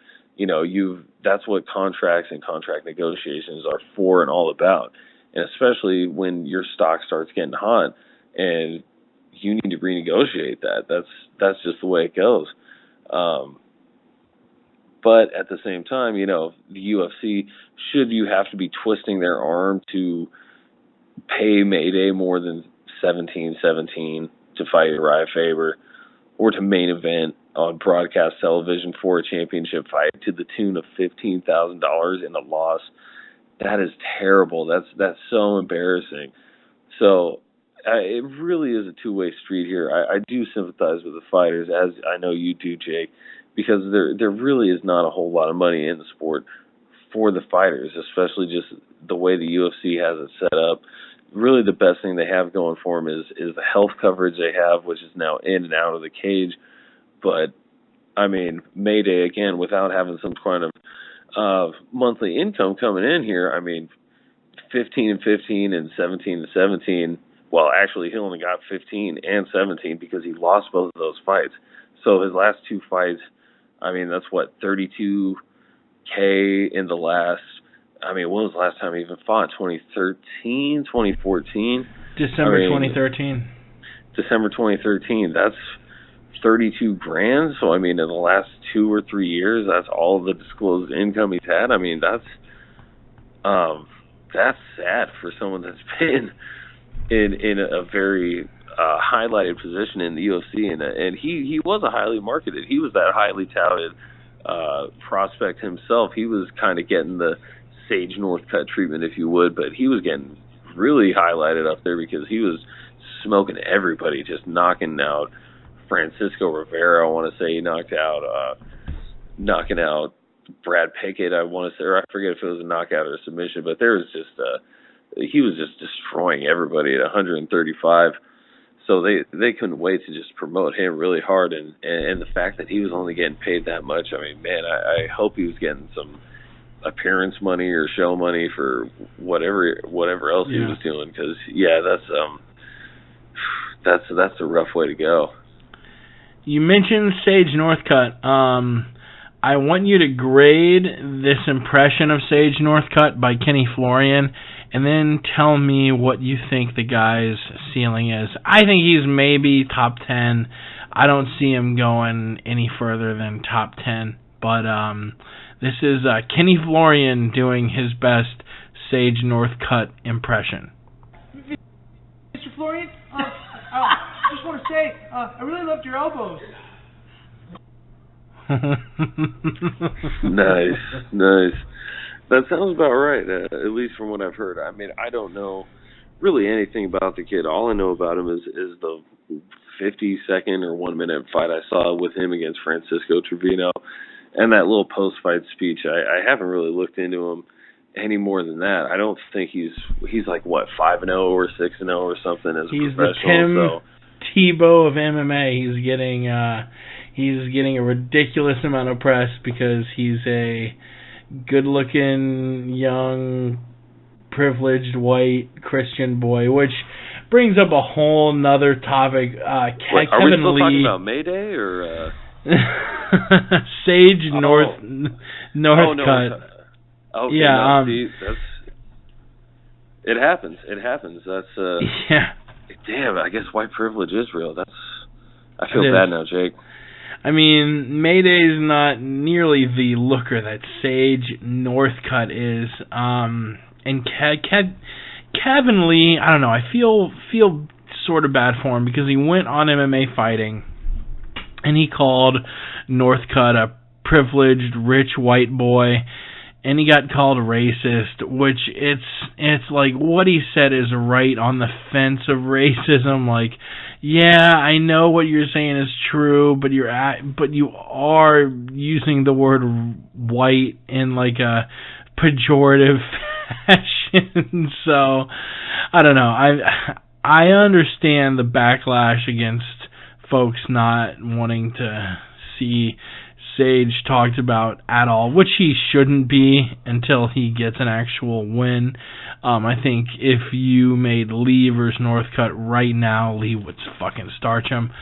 That's what contracts and contract negotiations are for and all about. And especially when your stock starts getting hot and you need to renegotiate that. That's just the way it goes. But at the same time, the UFC, should you have to be twisting their arm to pay Mayday more than 17-17 to fight Uriah Faber or to main event on broadcast television for a championship fight to the tune of $15,000 in a loss, that is terrible. That's so embarrassing. So it really is a two-way street here. I do sympathize with the fighters, as I know you do, Jake, because there really is not a whole lot of money in the sport for the fighters, especially just the way the UFC has it set up. Really the best thing they have going for them is the health coverage they have, which is now in and out of the cage. But, Mayday, again, without having some kind of monthly income coming in here, 15-15 and 17-17, well, actually, he only got 15 and 17 because he lost both of those fights. So his last 2 fights, that's what, 32K in the last, when was the last time he even fought? 2013, 2014? December 2013. December 2013. That's 32 grand. So, in the last 2 or 3 years, that's all the disclosed income he's had. That's sad for someone that's been in a very highlighted position in the UFC, and he was a highly marketed. He was that highly touted prospect himself. He was kind of getting the Sage Northcutt treatment, if you would, but he was getting really highlighted up there because he was smoking everybody, just knocking out Francisco Rivera. I want to say he knocking out Brad Pickett. I want to say, or I forget if it was a knockout or a submission, but there was just he was just destroying everybody at 135. So they couldn't wait to just promote him really hard, and the fact that he was only getting paid that much, I hope he was getting some appearance money or show money for whatever else he was doing, because that's a rough way to go. You mentioned Sage Northcutt. I want you to grade this impression of Sage Northcutt by Kenny Florian, and then tell me what you think the guy's ceiling is. I think he's maybe top 10. I don't see him going any further than top 10. But this is Kenny Florian doing his best Sage Northcutt impression. Florian, just want to say, I really loved your elbows. Nice. That sounds about right, at least from what I've heard. I mean, I don't know really anything about the kid. All I know about him is the 50-second or 1-minute fight I saw with him against Francisco Trevino, and that little post-fight speech. I haven't really looked into him any more than that. I don't think he's like, what, 5-0 or 6-0 or something as a professional. He's the Tim Tebow of MMA. He's getting a ridiculous amount of press because he's a good-looking, young, privileged, white Christian boy, which brings up a whole nother topic. Are we still talking about Mayday or Sage Northcutt? Okay, yeah, it happens. That's yeah. Damn, I guess white privilege is real. I feel bad now, Jake. I mean, Mayday's not nearly the looker that Sage Northcutt is. And Kevin Lee, I don't know, I feel sort of bad for him because he went on MMA Fighting and he called Northcutt a privileged, rich white boy, and he got called racist, which it's like what he said is right on the fence of racism. Like, yeah, I know what you're saying is true, but you are using the word white in like a pejorative fashion. So I don't know. I understand the backlash against folks not wanting to see Sage talked about at all, which he shouldn't be until he gets an actual win. I think if you made Lee versus Northcutt right now, Lee would fucking starch him.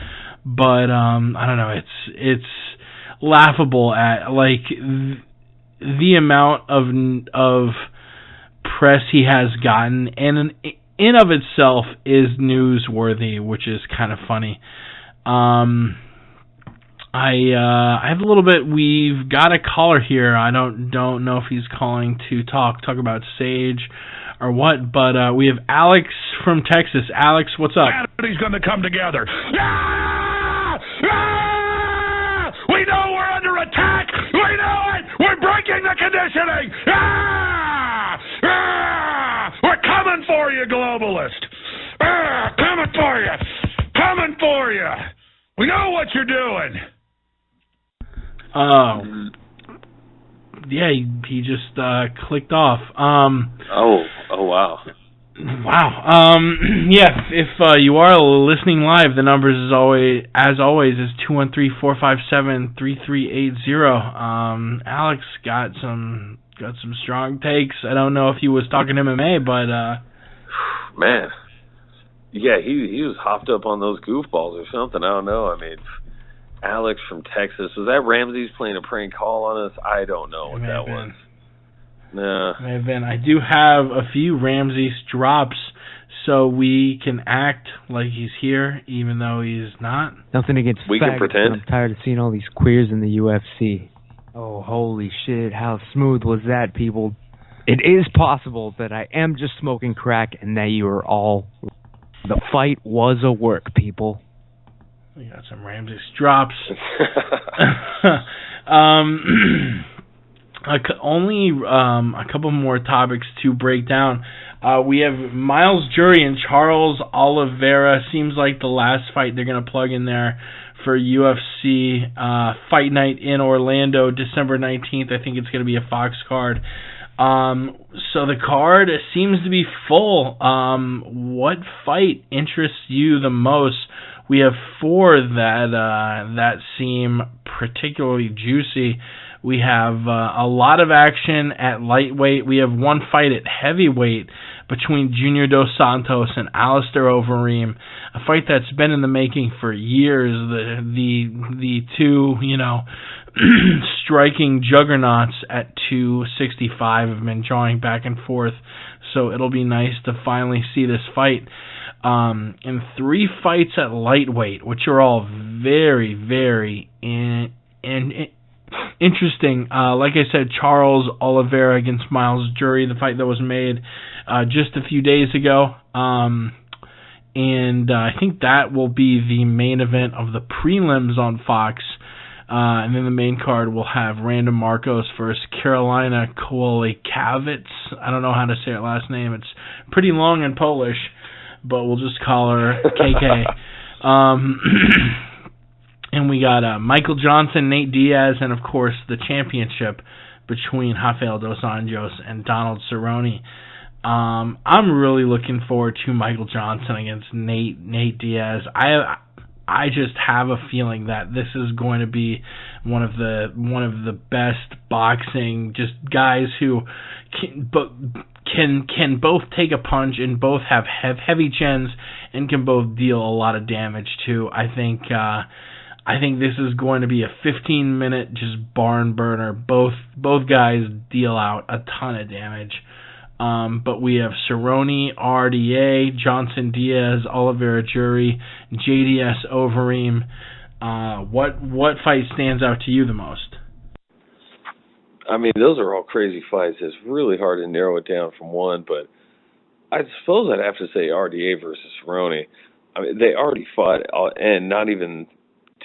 But I don't know. It's laughable at like the amount of press he has gotten, and in of itself is newsworthy, which is kind of funny. I have a little bit. We've got a caller here. I don't know if he's calling to talk about Sage or what, but we have Alex from Texas. Alex, what's up? Humanity's going to come together. Ah! Ah! We know we're under attack. We know it. We're breaking the conditioning. Ah! Ah! We're coming for you, globalist. Ah! Coming for you. Coming for you. We know what you're doing. Oh, yeah, he just clicked off. Oh, wow. Wow. Yeah, if you are listening live, the numbers as always is 213-457-3380. Alex got some strong takes. I don't know if he was talking MMA, but man, yeah, he was hopped up on those goofballs or something. I don't know. I mean, Alex from Texas, was that Ramsey's playing a prank call on us? I don't know what that was. No. May have been. I do have a few Ramsey's drops, so we can act like he's here, even though he's not. Nothing against we facts, can pretend. I'm tired of seeing all these queers in the UFC. Oh, holy shit, how smooth was that, people? It is possible that I am just smoking crack and that you are all... The fight was a work, people. We got some Ramsey's drops. Only a couple more topics to break down. We have Miles Jury and Charles Oliveira. Seems like the last fight they're going to plug in there for UFC Fight Night in Orlando, December 19th. I think it's going to be a Fox card. So the card seems to be full. What fight interests you the most? We have 4 that seem particularly juicy. We have a lot of action at lightweight. We have one fight at heavyweight between Junior Dos Santos and Alistair Overeem, a fight that's been in the making for years. The two, striking juggernauts at 265 have been drawing back and forth, so it'll be nice to finally see this fight. And 3 fights at lightweight, which are all very, very interesting. Like I said, Charles Oliveira against Miles Jury, the fight that was made just a few days ago. And I think that will be the main event of the prelims on Fox. And then the main card will have Randa Marcos versus Karolina Kowalkiewicz. I don't know how to say her last name. It's pretty long in Polish, but we'll just call her KK. And we got Michael Johnson, Nate Diaz, and of course the championship between Rafael Dos Anjos and Donald Cerrone. I'm really looking forward to Michael Johnson against Nate Diaz. I just have a feeling that this is going to be one of the best boxing, just guys who can both take a punch and both have heavy chins and can both deal a lot of damage too. I think this is going to be a 15-minute just barn burner. Both guys deal out a ton of damage. But we have Cerrone, RDA, Johnson Diaz, Oliveira Jury, JDS Overeem. What fight stands out to you the most? I mean, those are all crazy fights. It's really hard to narrow it down from one, but I suppose I'd have to say RDA versus Cerrone. I mean, they already fought, and not even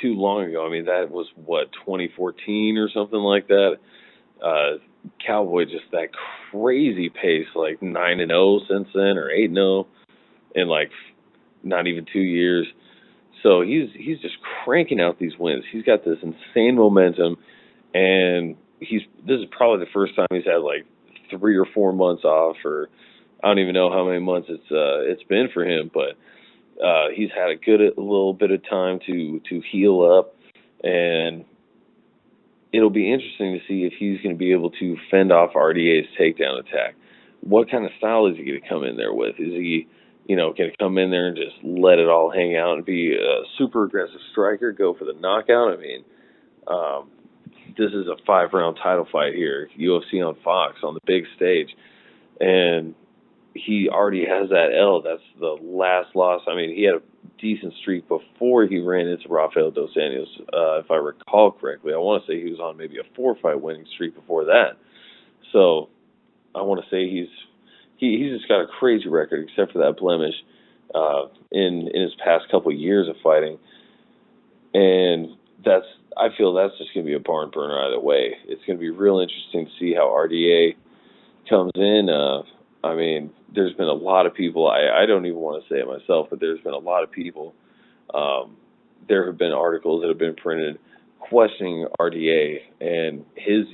too long ago. I mean, that was, 2014 or something like that? Cowboy, just that crazy pace, like 9-0 since then, or 8-0 in like not even 2 years. So he's just cranking out these wins. He's got this insane momentum, and this is probably the first time he's had like 3 or 4 months off, or I don't even know how many months it's been for him, but he's had a little bit of time to heal up, and it'll be interesting to see if he's going to be able to fend off RDA's takedown attack. What kind of style is he going to come in there with? Is he, going to come in there and just let it all hang out and be a super aggressive striker, go for the knockout? I mean, this is a 5-round title fight here, UFC on Fox on the big stage, and he already has that L. That's the last loss. I mean, he had a decent streak before he ran into Rafael Dos Anjos, if I recall correctly. I want to say he was on maybe a 4-fight winning streak before that. So I want to say he's just got a crazy record, except for that blemish in his past couple of years of fighting. And I feel that's just going to be a barn burner either way. It's going to be real interesting to see how RDA comes in. I mean, there's been a lot of people, I don't even want to say it myself, but there's been a lot of people, there have been articles that have been printed questioning RDA and his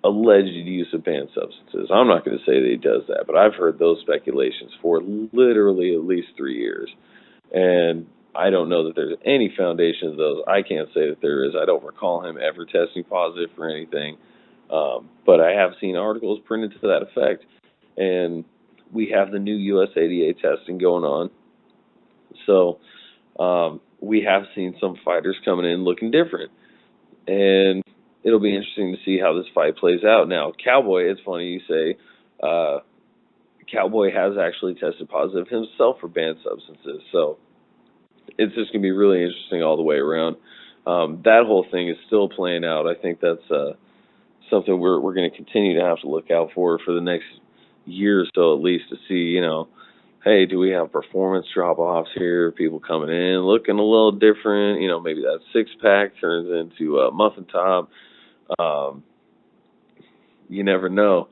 alleged use of banned substances. I'm not going to say that he does that, but I've heard those speculations for literally at least 3 years. And I don't know that there's any foundation of those. I can't say that there is. I don't recall him ever testing positive for anything. But I have seen articles printed to that effect. And we have the new USADA testing going on. So we have seen some fighters coming in looking different. And it'll be interesting to see how this fight plays out. Now, Cowboy, it's funny you say, Cowboy has actually tested positive himself for banned substances. So it's just going to be really interesting all the way around. That whole thing is still playing out. I think that's something we're going to continue to have to look out for the next year or so at least, to see, hey, do we have performance drop-offs here? People coming in looking a little different. Maybe that six-pack turns into a muffin top. You never know.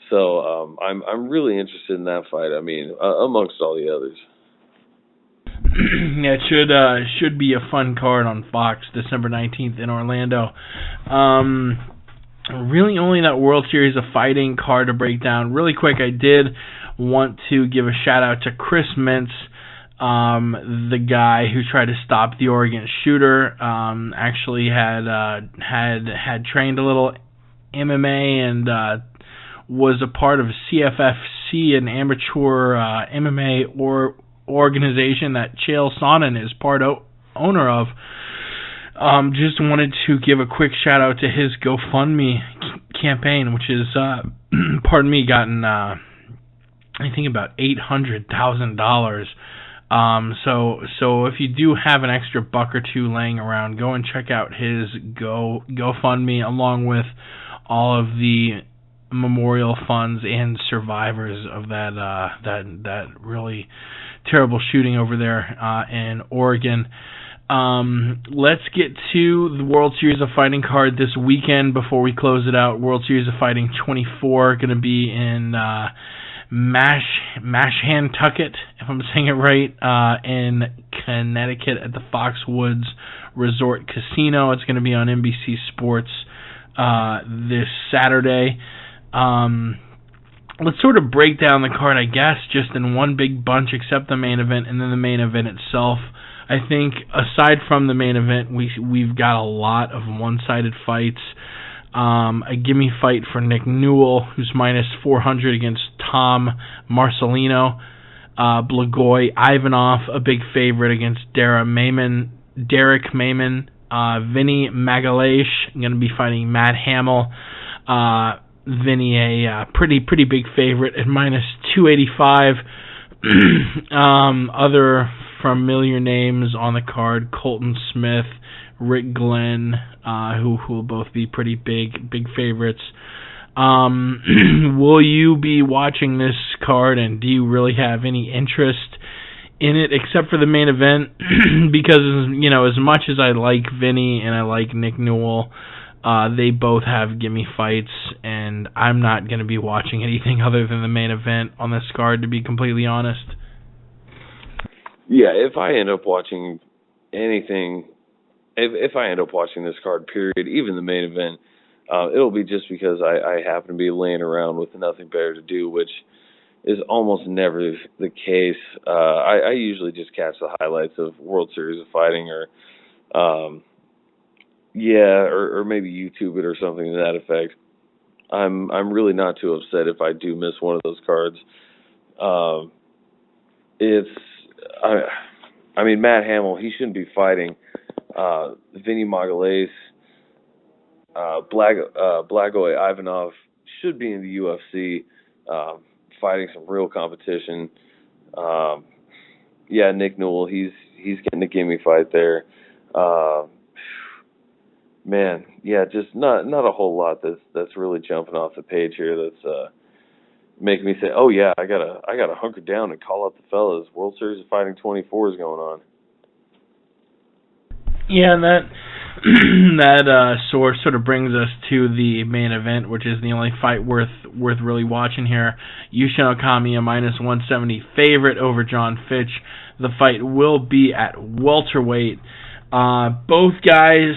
So I'm really interested in that fight. I mean, amongst all the others. Yeah, it should be a fun card on Fox, December 19th in Orlando. Really only that World Series of Fighting card to break down. Really quick, I did want to give a shout-out to Chris Mintz, the guy who tried to stop the Oregon shooter. Actually had trained a little MMA and was a part of CFFC, an amateur MMA organization that Chael Sonnen is part owner of. Just wanted to give a quick shout out to his GoFundMe campaign, which is, gotten I think about $800,000. So if you do have an extra buck or two laying around, go and check out his GoFundMe, along with all of the memorial funds and survivors of that really terrible shooting over there in Oregon. Let's get to the World Series of Fighting card this weekend before we close it out. World Series of Fighting 24 going to be in Mashantucket, if I'm saying it right, in Connecticut at the Foxwoods Resort Casino. It's going to be on NBC Sports this Saturday. Let's sort of break down the card, I guess, just in one big bunch, except the main event and then the main event itself. I think aside from the main event, we've got a lot of one-sided fights. A gimme fight for Nick Newell, who's minus 400 against Tom Marcelino. Blagoy Ivanov, a big favorite against Derek Maimon. Vinny Magalhaes going to be fighting Matt Hamill. Vinny, a pretty big favorite at minus 285. Other familiar names on the card: Colton Smith, Rick Glenn, who will both be pretty big favorites. Will you be watching this card, and do you really have any interest in it except for the main event? Because, as much as I like Vinny and I like Nick Newell, they both have gimme fights, and I'm not going to be watching anything other than the main event on this card, to be completely honest. Yeah, if I end up watching anything, if I end up watching this card, period, even the main event, it'll be just because I happen to be laying around with nothing better to do, which is almost never the case. I usually just catch the highlights of World Series of Fighting, or maybe YouTube it or something to that effect. I'm really not too upset if I do miss one of those cards. Matt Hamill, he shouldn't be fighting. Vinny Magalhaes, Blagoy Ivanov should be in the UFC, fighting some real competition. Nick Newell, he's getting a gimme fight there. Just not a whole lot that's really jumping off the page here. That's making me say, oh yeah, I gotta hunker down and call up the fellas. World Series of Fighting 24 is going on. Yeah, and that sort of brings us to the main event, which is the only fight worth really watching here. Yushin Okami, a minus 170 favorite over John Fitch. The fight will be at welterweight. Both guys,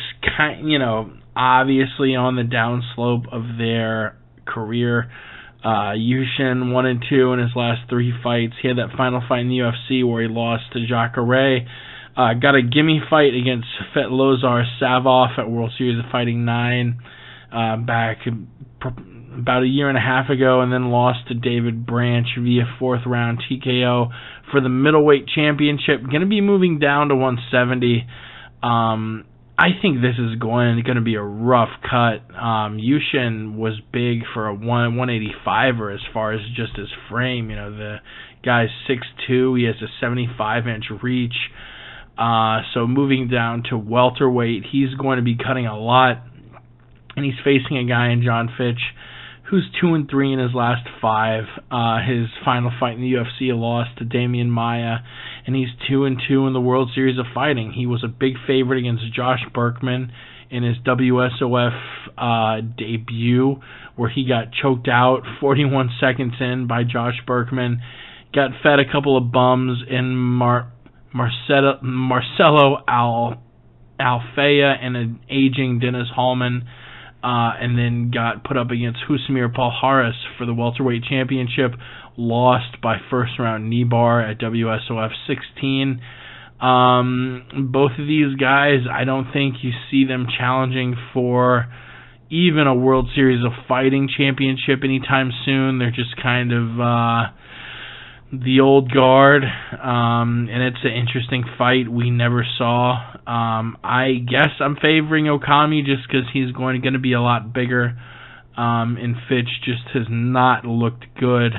obviously on the downslope of their career. Yushin 1-2 in his last 3 fights. He had that final fight in the UFC where he lost to Jacare. Got a gimme fight against Fetlozar Savov at World Series of Fighting 9 back about a year and a half ago, and then lost to David Branch via 4th round TKO for the middleweight championship. Going to be moving down to 170. I think this is going to be a rough cut. Yushin was big for a 185er as far as just his frame. The guy's 6'2", he has a 75-inch reach. So moving down to welterweight, he's going to be cutting a lot. And he's facing a guy in John Fitch who's 2-3 in his last 5. His final fight in the UFC, he lost to Damian Maia, and he's 2-2 in the World Series of Fighting. He was a big favorite against Josh Berkman in his WSOF debut, where he got choked out 41 seconds in by Josh Berkman. Got fed a couple of bums in Marcelo Alfea and an aging Dennis Hallman. And then got put up against Husamir Palhares for the welterweight championship, lost by 1st round knee bar at WSOF 16. Both of these guys, I don't think you see them challenging for even a World Series of Fighting championship anytime soon. They're just kind of the old guard, and it's an interesting fight we never saw. I guess I'm favoring Okami just because he's going to be a lot bigger, and Fitch just has not looked good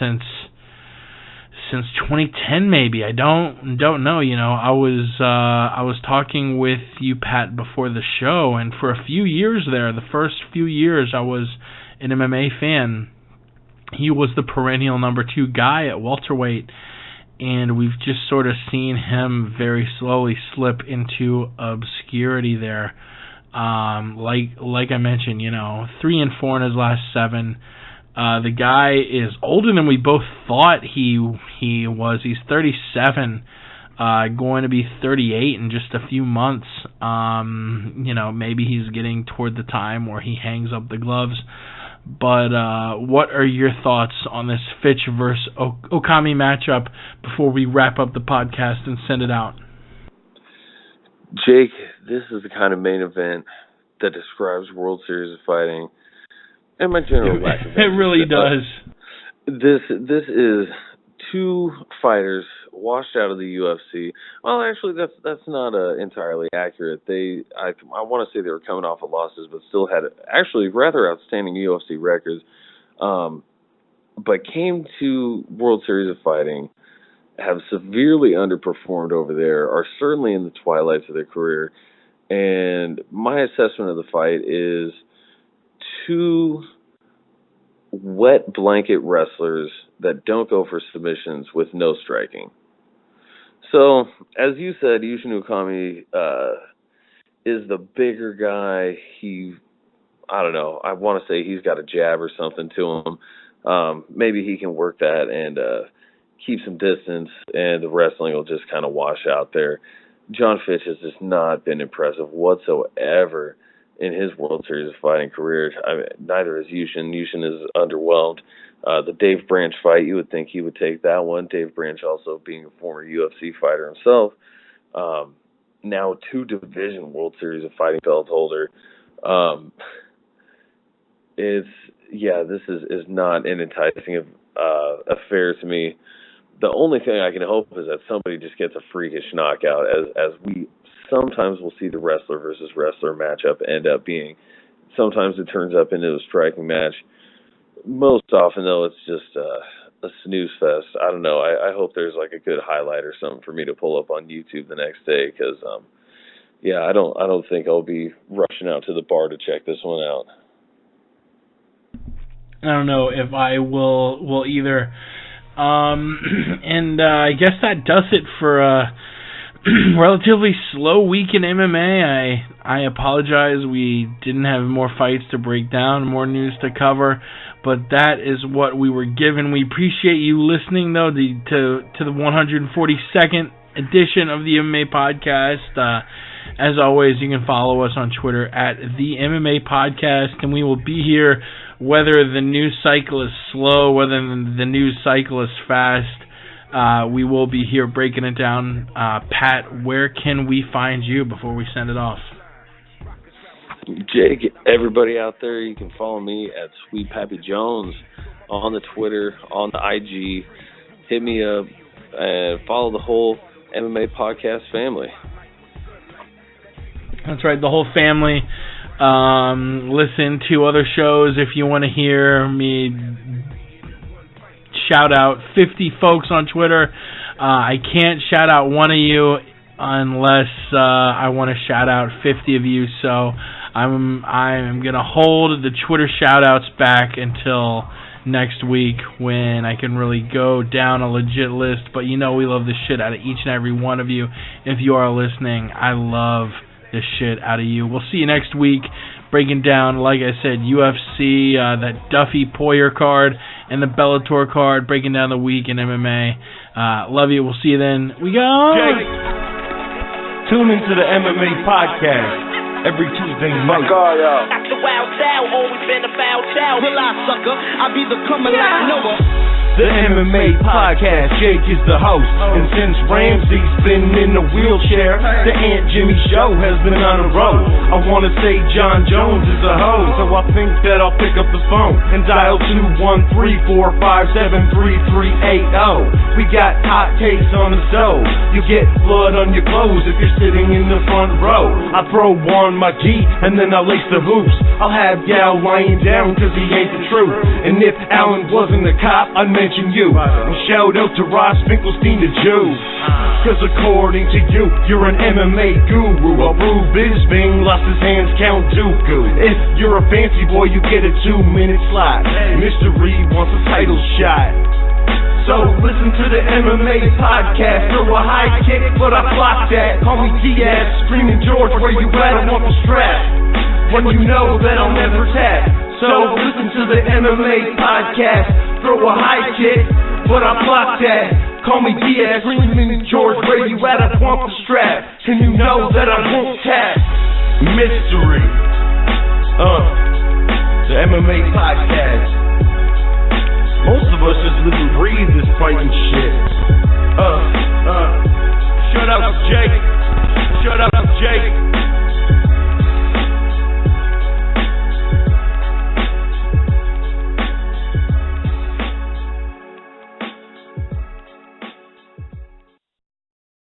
since 2010 maybe. I don't know. I was talking with you, Pat, before the show, and for a few years there, the first few years, I was an MMA fan, he was the perennial number 2 guy at welterweight, and we've just sort of seen him very slowly slip into obscurity there. Like I mentioned, 3-4 in his last 7. The guy is older than we both thought he was. He's 37, going to be 38 in just a few months. Maybe he's getting toward the time where he hangs up the gloves. But what are your thoughts on this Fitch versus Okami matchup before we wrap up the podcast and send it out? Jake, this is the kind of main event that describes World Series of Fighting and my general lack of interest. It really does. This is 2 fighters washed out of the UFC. Well, actually, that's not entirely accurate. I want to say they were coming off of losses, but still had actually rather outstanding UFC records. But came to World Series of Fighting, have severely underperformed over there, are certainly in the twilights of their career. And my assessment of the fight is 2 wet blanket wrestlers that don't go for submissions with no striking. So, as you said, Yushin Okami is the bigger guy. I don't know, I want to say he's got a jab or something to him. Maybe he can work that and keep some distance, and the wrestling will just kind of wash out there. John Fitch has just not been impressive whatsoever in his World Series of Fighting career. I mean, neither is Yushin. Yushin is underwhelmed. The Dave Branch fight, you would think he would take that one. Dave Branch also being a former UFC fighter himself. Now 2-division World Series of Fighting belt holder. This is not an enticing affair to me. The only thing I can hope is that somebody just gets a freakish knockout, as we sometimes will see the wrestler versus wrestler matchup end up being. Sometimes it turns up into a striking match. Most often, though, it's just a snooze fest. I don't know. I hope there's like a good highlight or something for me to pull up on YouTube the next day, because I don't think I'll be rushing out to the bar to check this one out. I don't know if I will either. And I guess that does it for a relatively slow week in MMA. I apologize we didn't have more fights to break down, more news to cover, but that is what we were given. We appreciate you listening, though, to the 142nd edition of the MMA Podcast. As always, you can follow us on Twitter at the MMA Podcast, and we will be here whether the news cycle is slow, whether the news cycle is fast. We will be here breaking it down. Pat, where can we find you before we send it off? Jake, everybody out there, you can follow me at Sweet Pappy Jones on the Twitter, on the IG. Hit me up and follow the whole MMA Podcast family. That's right, the whole family. Listen to other shows if you want to hear me shout out 50 folks on Twitter. I can't shout out one of you unless I want to shout out 50 of you. So I'm going to hold the Twitter shout outs back until next week when I can really go down a legit list. But we love the shit out of each and every one of you. If you are listening, I love the shit out of you. We'll see you next week, breaking down, like I said, UFC, that Duffy Poirier card, and the Bellator card, breaking down the week in MMA. Love you. We'll see you then. We go. Jake, tune into the MMA Podcast every Tuesday night. Dr. Wild Chow, always been about chow. Relax, sucker. I be the coming like Noah. The MMA Podcast, Jake is the host. And since Ramsey's been in the wheelchair, the Aunt Jimmy Show has been on the road. I want to say John Jones is the host, so I think that I'll pick up the phone and dial 213-457-3380. We got hot takes on the stove. You get blood on your clothes if you're sitting in the front row. I throw on my gi and then I lace the hoops. I'll have Gal lying down cause he ain't the truth. And if Alan wasn't a cop, I'd make mention you. And shout out to Ross Finkelstein the Jew. Cause according to you, you're an MMA guru. A Brew Bisbing lost his hands, Count Dooku. If you're a fancy boy, you get a 2-minute slot. Mystery wants a title shot. So listen to the MMA podcast. Throw a high kick, but I block that. Call me Diaz, screaming George, where you at? I want the strap. When you know that I'll never tap. So listen to the MMA podcast. Throw a high kick, but I block that. Call me Diaz, screaming George, where you at? I want the strap. And you know that I won't tap. Mystery. The MMA podcast. Most of us just live and breathe this fighting shit. Shout out to Jake. Shout out to Jake.